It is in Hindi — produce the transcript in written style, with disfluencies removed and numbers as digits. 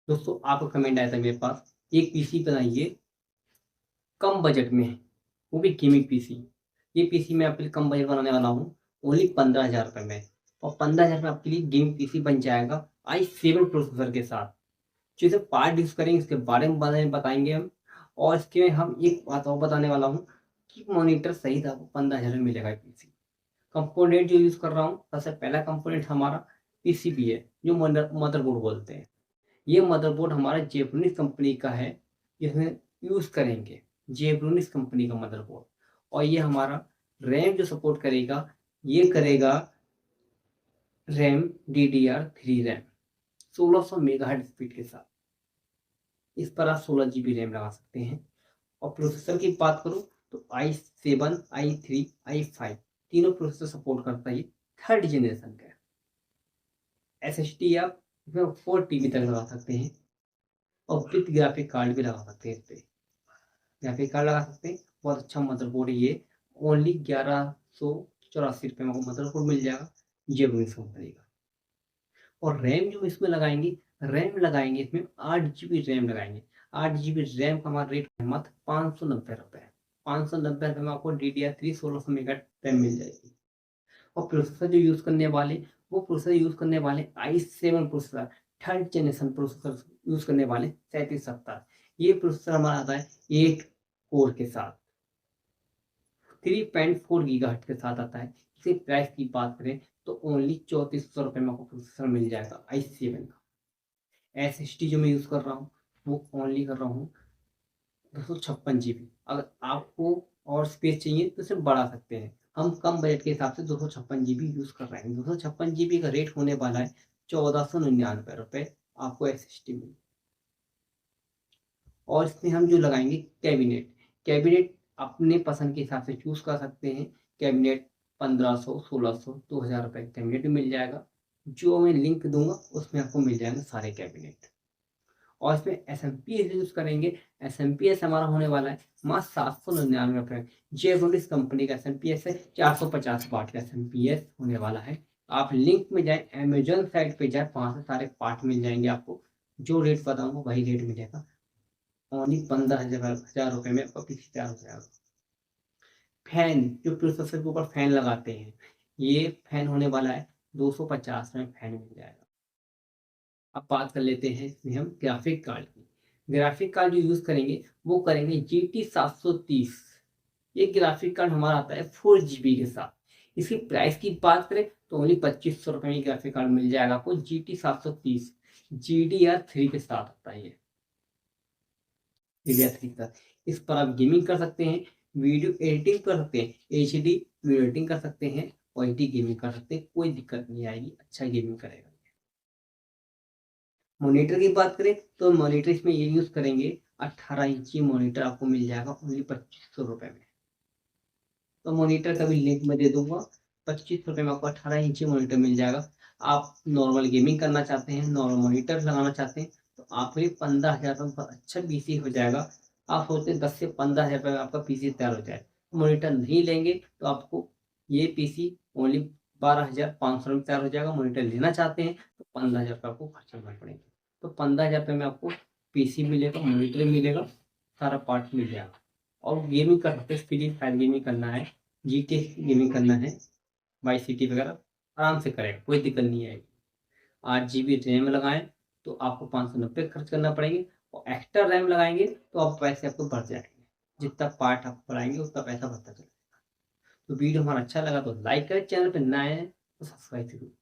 दोस्तों आपका कमेंट आया था मेरे पास, एक पीसी बनाइए कम बजट में, वो भी गेमिंग पीसी। ये पीसी मैं आपके लिए कम बजट बनाने वाला हूँ, ओनली 15,000 रुपये में। और 15,000 में आपके लिए गेमिंग पीसी बन जाएगा i7 प्रोसेसर के साथ। जो इसे पार्ट यूज़ करेंगे इसके बारे में बताएंगे हम। और इसके में हम एक बात और बताने वाला हूँ कि मॉनिटर सही था, आपको 15,000 में मिलेगा पीसी। कंपोनेंट जो यूज़ कर रहा हूँ, सबसे पहला कंपोनेंट हमारा पीसीबी है, जो मदरबोर्ड बोलते हैं। ये मदरबोर्ड हमारा जेपनीज कंपनी का है, जिसमें यूज़ करेंगे जेपनीज कंपनी का मदरबोर्ड। और ये हमारा रैम जो सपोर्ट करेगा, ये करेगा RAM DDR3 RAM 1600 megahertz speed के साथ। इस पर आप 16 GB रैम लगा सकते हैं। और प्रोसेसर की बात करूँ तो i7, i3, i5 तीनों प्रोसेसर सपोर्ट करता है। ये थर्ड जनरेशन का है। SSD आप इसमें 4 TB तक लगा सकते हैं। और विथ ग्राफिक कार्ड भी लगा सकते हैं इस पे। ग्राफिक कार्ड लगा सकते हैं। बहुत अच्छा मदरबोर्ड है ये। ओनली 1184 रुपये में आपको मदरबोर्ड मिल जाएगा जेबीएस कंपनी का। और रैम जो इसमें लगाएंगे, रैम लगाएंगे इसमें 8 GB रैम लगाएंगे। 8 GB रैम का हमारा रेट है मात्र 590 रुपये। 590 रुपये में आपको DDR3 1600 मेगा रैम मिल जाएगी। और प्रोसेसर जो यूज़ करने वाले, वो प्रोसेसर यूज़ करने वाले i7 processor, third generation processor use करने वाले 3770। ये प्रोसेसर हमारा आता है 8 कोर के साथ, 3.4 गीगाहर्ट्ज के साथ आता है। इसी प्राइस की बात करें तो ओनली 3400 रुपये में आपको प्रोसेसर मिल जाएगा i7 का। SSD जो मैं यूज़ कर रहा हूँ, वो ओनली कर रहा हूँ 256 GB। अगर आपको और स्पेस चाहिए तो इसे बढ़ा सकते हैं। हम कम बजट के हिसाब से 256 GB यूज़ कर रहे हैं। 256 GB का रेट होने वाला है 1499 रुपये आपको SSD में। और इसमें हम जो लगाएंगे कैबिनेट, कैबिनेट अपने पसंद के हिसाब से चूज़ कर सकते हैं। कैबिनेट 1500, 1600, 2000 रुपये कैबिनेट भी मिल जाएगा। जो मैं लिंक दूंगा उसमें आपको मिल जाएंगे सारे कैबिनेट। और इसमें SMPS यूज़ करेंगे। SMPS हमारा होने वाला है मात्र 799 रुपये। जेबोनिस कंपनी का SMPS है, 450 वाट का SMPS होने वाला है। आप लिंक में जाए, अमेजोन साइट पे जाए, वहाँ से सारे पार्ट मिल जाएंगे आपको। जो रेट बताऊंगा वही रेट मिलेगा। ओनली 15,000 रुपये में आपका पीसी तैयार हो जाएगा। फैन, जो प्रोसेसर के ऊपर फैन लगाते हैं, ये फैन होने वाला है 250 में फैन मिल जाएगा। अब बात कर लेते हैं इसमें हम ग्राफिक कार्ड की। ग्राफिक कार्ड जो यूज़ करेंगे वो करेंगे GT 730। ये ग्राफिक कार्ड हमारा आता है 4 GB के साथ। इसकी प्राइस की बात करें तो ओनली 2500 रुपये में ग्राफिक कार्ड मिल जाएगा आपको। GT 730 GDR3 के साथ आता है ये। DDR3 के साथ इस पर आप गेमिंग कर सकते हैं, वीडियो एडिटिंग कर सकते हैं, HD वीडियो एडिटिंग कर सकते हैं, और HD गेमिंग कर सकते हैं। कोई दिक्कत नहीं आएगी, अच्छा गेमिंग करेगा। मॉनिटर की बात करें तो मॉनिटर इसमें ये यूज़ करेंगे 18 इंची मॉनिटर आपको मिल जाएगा ओनली 2500 रुपये में। तो मॉनिटर का भी लिंक मैं दे दूंगा। 2500 रुपये में आपको 18 इंची मॉनिटर मिल जाएगा। आप नॉर्मल गेमिंग करना चाहते हैं, नॉर्मल मॉनिटर लगाना चाहते हैं, तो आपके लिए 15,000 रुपये अच्छा पीसी हो जाएगा। आप सोचते हैं 10 से 15,000 रुपये में आपका पीसी तैयार हो जाए। मॉनिटर नहीं लेंगे तो आपको ये पीसी ओनली 12,500 में तैयार हो जाएगा। मॉनिटर लेना चाहते हैं तो 15,000 रुपये आपको खर्च करना पड़ेगा। तो 15,000 रुपये में आपको पीसी मिलेगा, मॉनिटर मिलेगा, सारा पार्ट मिल जाएगा। और गेमिंग कर सकते हैं, फ्री फायर गेमिंग करना है, जीटी गेमिंग करना है, वाई सिटी वगैरह आराम से करेगा, कोई दिक्कत नहीं आएगी। 8 GB रैम लगाएं तो आपको 590 खर्च करना पड़ेंगे। और एक्स्ट्रा रैम लगाएंगे तो आप पैसे आपको बढ़ जाएंगे। जितना पार्ट आप बढ़ाएंगे उतना पैसा बढ़ता चलेगा। तो वीडियो हमारा अच्छा लगा तो लाइक करें, चैनल पर नए हैं तो सब्सक्राइब जरूर।